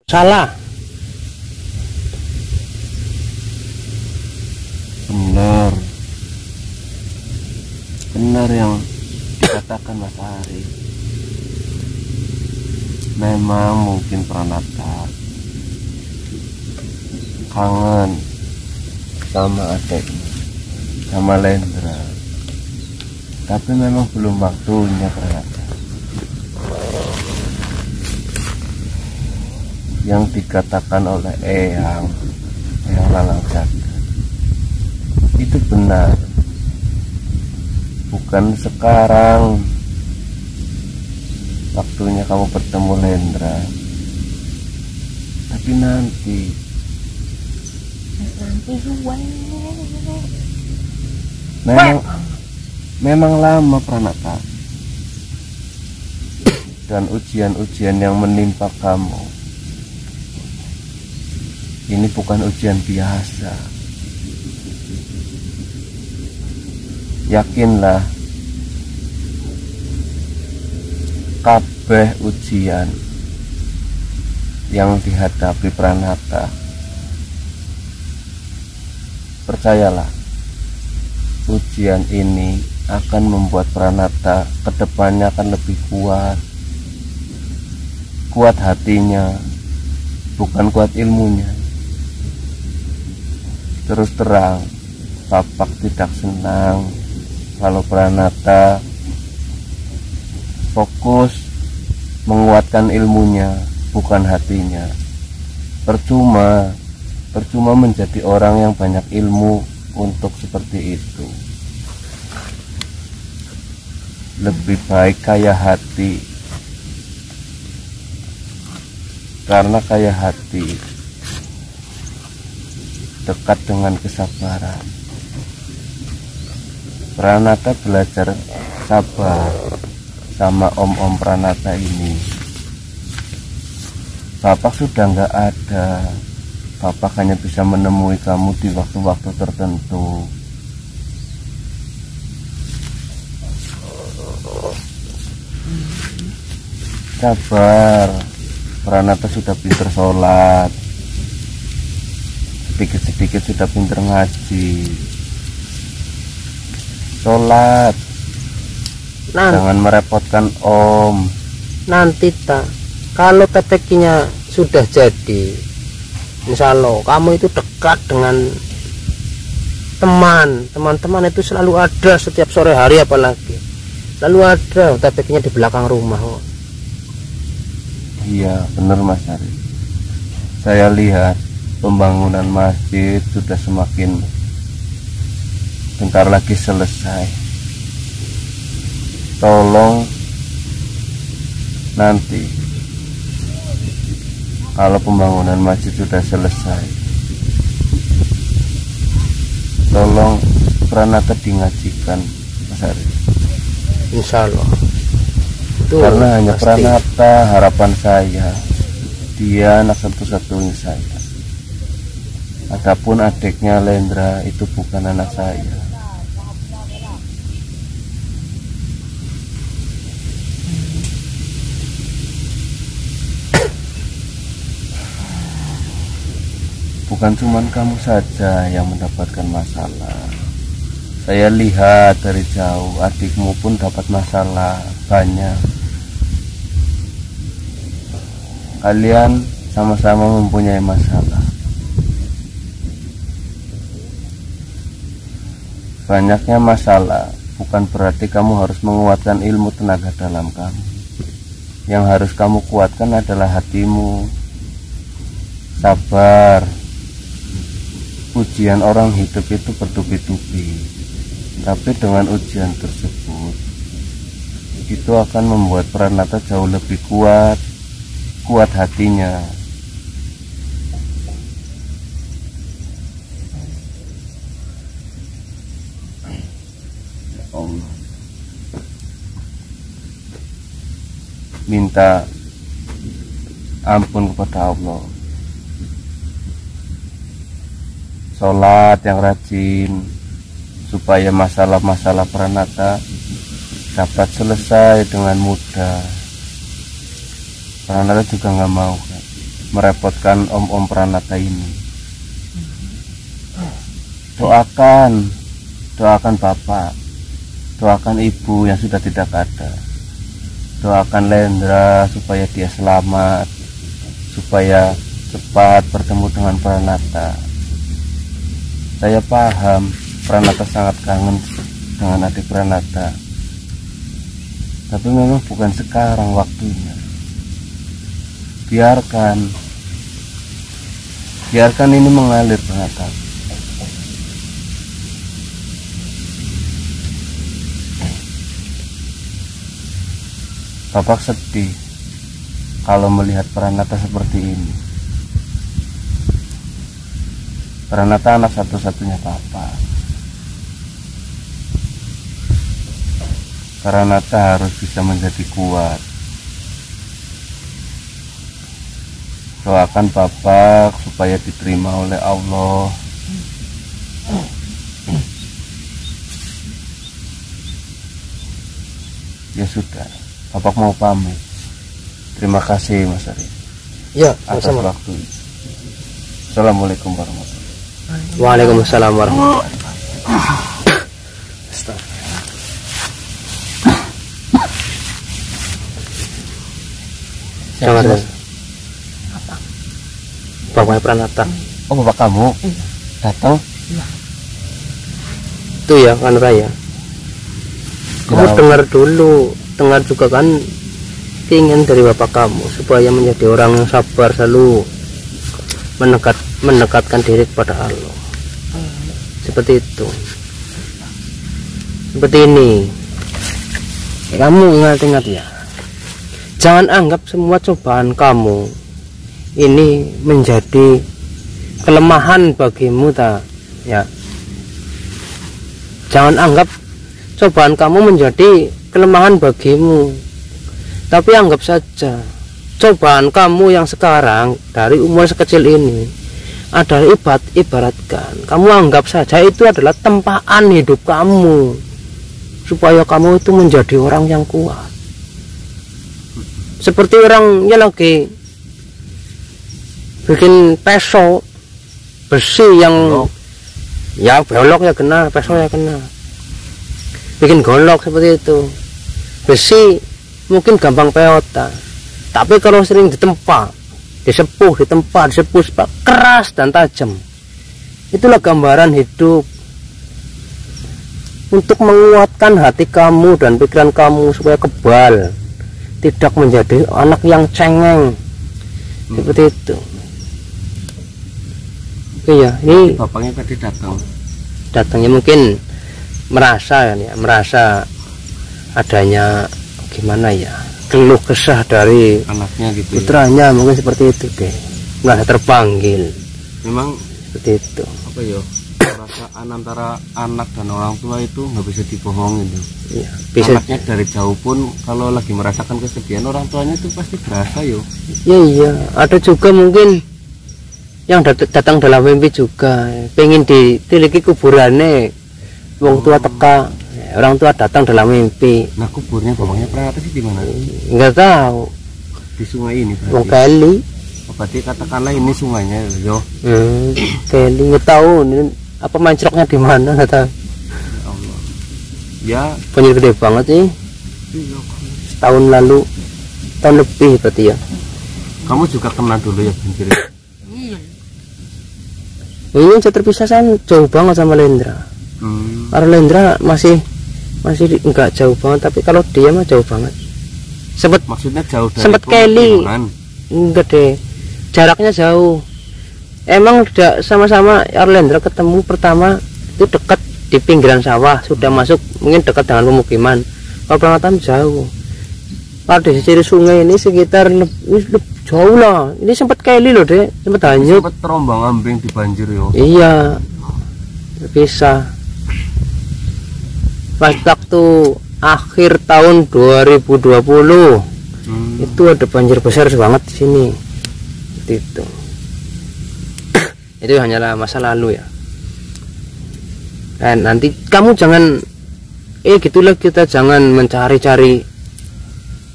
Salah. Benar. Benar yang dikatakan Mas Ari. Memang mungkin Pranata kangen sama adiknya, sama Lendra. Tapi memang belum waktunya Pranata. Yang dikatakan oleh Eyang Lalang Jagat itu benar. Bukan sekarang waktunya kamu bertemu Lendra, tapi nanti memang lama Pranata. Dan ujian-ujian yang menimpa kamu ini bukan ujian biasa. Yakinlah, kabeh ujian yang dihadapi Pranata, percayalah, ujian ini akan membuat Pranata kedepannya akan lebih kuat hatinya, bukan kuat ilmunya. Terus terang, Papak tidak senang kalau Pranata fokus menguatkan ilmunya, bukan hatinya. Percuma menjadi orang yang banyak ilmu untuk seperti itu. Lebih baik kaya hati, karena kaya hati dekat dengan kesabaran. Pranata belajar sabar sama om-om Pranata ini. Bapak sudah nggak ada. Bapak hanya bisa menemui kamu di waktu-waktu tertentu. Sabar. Pranata sudah pinter sholat, sedikit-sedikit sudah pinter ngaji. Sholat, jangan merepotkan om. Nanti kalau PTK-nya sudah jadi, insya Allah kamu itu dekat dengan teman-teman itu selalu ada setiap sore hari, apalagi selalu ada PTK-nya di belakang rumah. Iya benar Mas Ari. Saya lihat pembangunan masjid sudah semakin bentar lagi selesai. Tolong nanti kalau pembangunan masjid sudah selesai, tolong Pranata dingajikan Mas Ari. Insya Allah. Karena hanya pasti. Pranata harapan saya. Dia anak satu-satunya saya. Adapun adiknya Lendra itu bukan anak saya. Bukan cuma kamu saja yang mendapatkan masalah. Saya lihat dari jauh, adikmu pun dapat masalah banyak. Kalian sama-sama mempunyai masalah. Banyaknya masalah bukan berarti kamu harus menguatkan ilmu tenaga dalam kamu. Yang harus kamu kuatkan adalah hatimu. Sabar. Ujian orang hidup itu bertubi-tubi, tapi dengan ujian tersebut itu akan membuat Pranata jauh lebih kuat hatinya. Allah, minta ampun kepada Allah. Sholat yang rajin supaya masalah-masalah Pranata dapat selesai dengan mudah. Pranata juga nggak mau kan merepotkan om-om Pranata ini. Doakan Bapak, doakan Ibu yang sudah tidak ada, doakan Lendra supaya dia selamat, supaya cepat bertemu dengan Pranata. Saya paham Pranata sangat kangen dengan adik Pranata, tapi memang bukan sekarang waktunya. Biarkan ini mengalir, Pranata. Bapak sedih kalau melihat Pranata seperti ini. Pranata anak satu-satunya Bapak. Pranata harus bisa menjadi kuat. Doakan Bapak supaya diterima oleh Allah. Ya sudah, Bapak mau pamit. Terima kasih Mas Ari. Ya, atas waktu. Assalamualaikum warahmatullahi wabarakatuh. Waalaikumsalam warahmatullahi wabarakatuh. Jangan Bapaknya Pranata. Oh, bapak kamu datang? Itu ya kan Raya. Kamu dengar dulu, dengar juga kan keinginan dari bapak kamu supaya menjadi orang yang sabar, selalu mendekatkan diri kepada Allah. Seperti itu. Seperti ini. Kamu ingat-ingat ya. Jangan anggap semua cobaan kamu ini menjadi kelemahan bagimu ya. Jangan anggap cobaan kamu menjadi kelemahan bagimu, tapi anggap saja cobaan kamu yang sekarang dari umur sekecil ini adalah ibaratkan kamu anggap saja itu adalah tempaan hidup kamu supaya kamu itu menjadi orang yang kuat. Seperti orangnya lagi bikin peso besi yang ya belok ya kena, peso ya kena, bikin golok seperti itu. Besi mungkin gampang peota, tapi kalau sering ditempa, disepuh keras dan tajam. Itulah gambaran hidup untuk menguatkan hati kamu dan pikiran kamu supaya kebal, tidak menjadi anak yang cengeng seperti itu. Iya, ini bapaknya tadi datangnya mungkin merasa adanya gimana ya, keluh kesah dari anaknya gitu, putranya ya? Mungkin seperti itu deh, nggak terpanggil. Memang seperti itu. Apa ya, perasaan antara anak dan orang tua itu nggak bisa dibohongin tuh. Iya, bisa. Anaknya dari jauh pun kalau lagi merasakan kesedihan orang tuanya itu pasti berasa yo. Iya, ada juga mungkin yang datang dalam mimpi juga, pengen ditiliki kuburannya, wong tua teka, orang tua datang dalam mimpi. Nah, kuburnya bapaknya Pranata sih di mana? Nggak tahu. Di sungai ini berarti. Wong Keli. Berarti katakanlah ini sungainya yo. Keli nggak tahu ini apa mancroknya di mana, nggak tahu. Ya Allah. Ya. Banjir gede banget sih. Iya. Tahun lalu, tahun lebih berarti ya. Kamu juga kena dulu ya banjir? Ini saya terpisah jauh banget sama Lendra. Kalau Lendra masih enggak jauh banget, tapi kalau dia mah jauh banget. Maksudnya jauh dari sempet Kelly. Enggak deh, jaraknya jauh. Emang udah sama-sama Lendra ketemu pertama itu dekat di pinggiran sawah, sudah masuk mungkin dekat dengan pemukiman. Kalau Pranata jauh. Kalau di sisi sungai ini sekitar jauh lah. Ini sempat Kelly loh deh, sempat hanyut. Sempat terombang ambing di banjir yo. Iya, bisa. Pas waktu akhir tahun 2020 itu ada banjir besar banget di sini. Itu hanyalah masa lalu ya. Dan nanti kamu jangan gitulah, kita jangan mencari-cari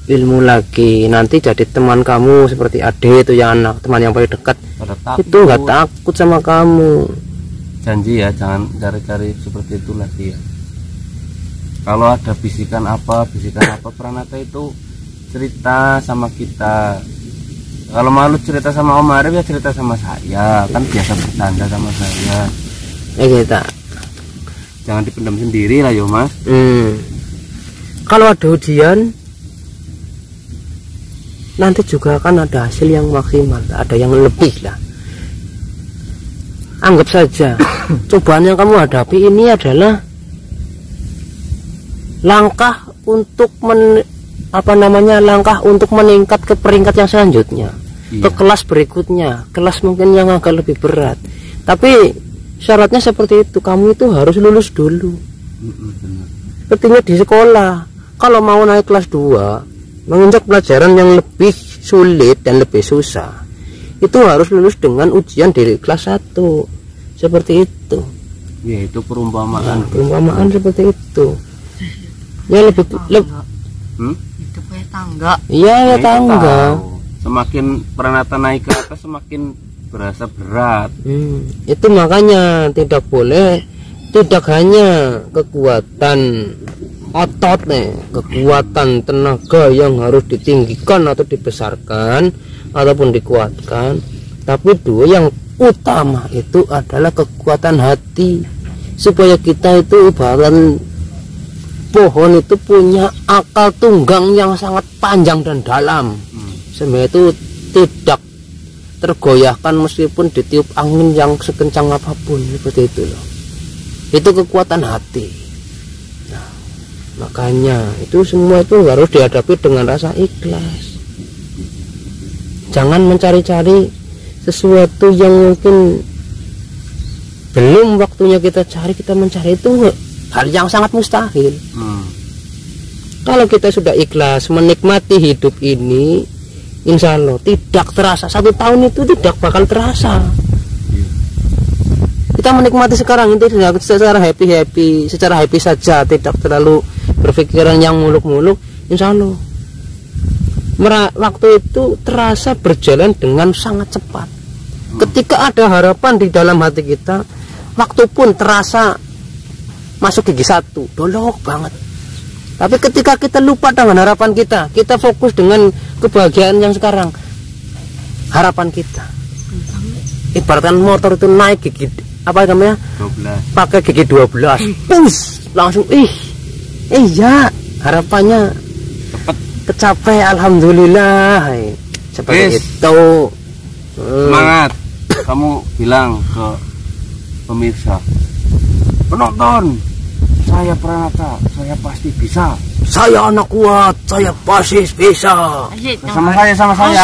ilmu lagi, nanti jadi teman kamu seperti Ade itu yang anak teman yang paling dekat itu nggak takut sama kamu. Janji ya, jangan cari-cari seperti itu lagi ya. Kalau ada bisikan apa Pranata itu cerita sama kita. Kalau malu cerita sama Om Arif ya cerita sama saya, kan biasa bercanda sama saya. Kita Jangan dipendam sendiri lah yo Mas. Kalau ada ujian nanti juga akan ada hasil yang maksimal, ada yang lebih lah. Anggap saja cobaan yang kamu hadapi ini adalah langkah untuk langkah untuk meningkat ke peringkat yang selanjutnya, ke kelas berikutnya, kelas mungkin yang agak lebih berat. Tapi syaratnya seperti itu, kamu itu harus lulus dulu. Sepertinya di sekolah, kalau mau naik kelas 2, menginjak pelajaran yang lebih sulit dan lebih susah, itu harus lulus dengan ujian di kelas 1. Seperti itu ya, itu perumpamaan. Perumpamaan seperti itu ya, lebih itu kayak tangga. Iya ya, tangga. Semakin Pranata naik ke atas semakin berasa berat. Itu makanya tidak boleh, tidak hanya kekuatan otot kekuatan tenaga yang harus ditinggikan atau dibesarkan ataupun dikuatkan, tapi dua yang utama itu adalah kekuatan hati, supaya kita itu ibarat pohon itu punya akal tunggang yang sangat panjang dan dalam, sehingga itu tidak tergoyahkan meskipun ditiup angin yang sekencang apapun, seperti itu loh. Itu kekuatan hati. Makanya itu semua itu harus dihadapi dengan rasa ikhlas. Jangan mencari-cari sesuatu yang mungkin belum waktunya kita cari, kita mencari itu hal yang sangat mustahil. Kalau kita sudah ikhlas menikmati hidup ini, insya Allah tidak terasa. 1 tahun itu tidak bakal terasa. Kita menikmati sekarang itu secara happy saja, tidak terlalu berpikiran yang muluk-muluk. Insya Allah waktu itu terasa berjalan dengan sangat cepat. Ketika ada harapan di dalam hati kita, waktu pun terasa masuk gigi 1, dolok banget. Tapi ketika kita lupa dengan harapan kita, kita fokus dengan kebahagiaan yang sekarang, harapan kita ibaratkan motor itu naik gigi apa namanya 12, pakai gigi 12, push langsung iya, harapannya cepet kecapai, alhamdulillah. Seperti itu. Semangat. Kamu bilang ke pemirsa, penonton, saya Pranata, saya pasti bisa, saya anak kuat, saya pasti bisa. Sama saya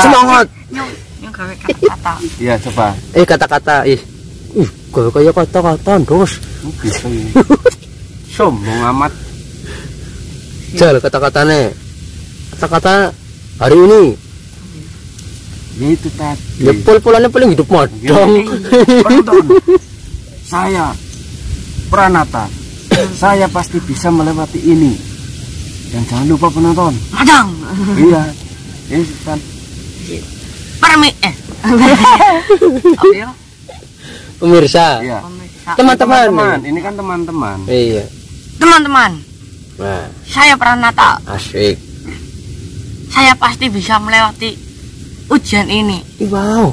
Semangat. Yang kata-kata. Iya, coba. Kata-kata kayak kata-kata terus. Bisa ya. Sombong amat. Jal kata-katanya. Kata-kata hari ini. Ya itu tadi. Ya pol-polannya paling hidup modong. Penonton, saya Pranata, saya pasti bisa melewati ini. Dan jangan lupa penonton, Madang. iya, ini kan Pemirsa, iya. teman-teman. Ini kan teman-teman. Iya. Teman-teman, Nah, saya Pranata, asik. saya pasti bisa melewati ujian ini. Wow.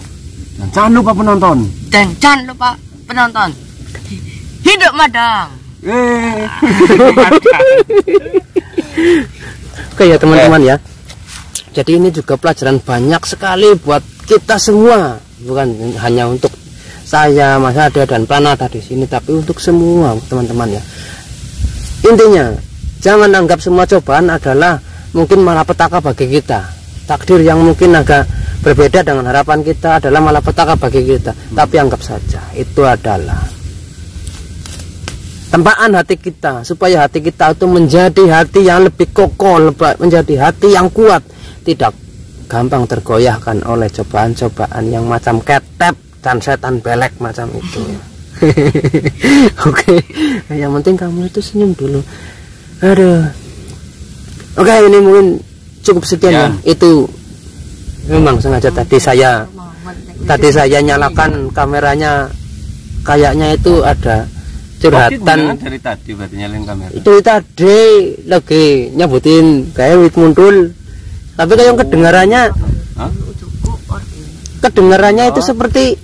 Dan jangan lupa penonton. Dan jangan lupa penonton, hidup Madang. Oke ya teman-teman ya. Jadi ini juga pelajaran banyak sekali buat kita semua, bukan hanya untuk saya, Mas Ade dan Pranata di sini, tapi untuk semua teman-teman ya. Intinya jangan anggap semua cobaan adalah mungkin malapetaka bagi kita. Takdir yang mungkin agak berbeda dengan harapan kita adalah malapetaka bagi kita. Tapi anggap saja itu adalah tempaan hati kita, supaya hati kita itu menjadi hati yang lebih kokoh, menjadi hati yang kuat, tidak gampang tergoyahkan oleh cobaan-cobaan yang macam ketep dan setan belek macam itu. Oke, yang penting kamu itu senyum dulu. Aduh. Oke, ini mungkin cukup sekian ya. Itu memang sengaja tadi saya nyalakan kameranya, kayaknya itu ada curhatan dari tadi berarti nyalain kamera. itu tadi lagi nyebutin kayak wit mundul, tapi kayak kedengarannya itu seperti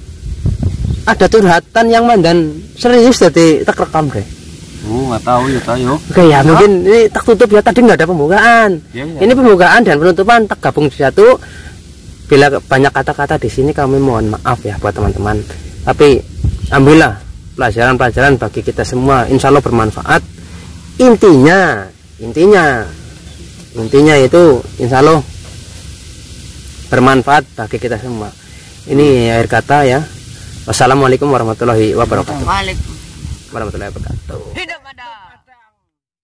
ada curhatan yang mandan serius, jadi tak rekam deh. Nggak tahu ya tayo. Oke ya, mungkin ini tak tutup ya, tadi nggak ada pembukaan. Ya. Ini pembukaan dan penutupan tak gabung di satu. Bila banyak kata-kata di sini kami mohon maaf ya buat teman-teman. Tapi ambillah pelajaran-pelajaran bagi kita semua, insya Allah bermanfaat. Intinya itu insya Allah bermanfaat bagi kita semua. Ini akhir kata ya. Wassalamualaikum warahmatullahi wabarakatuh. Waalaikumsalam Warahmatullahi wabarakatuh.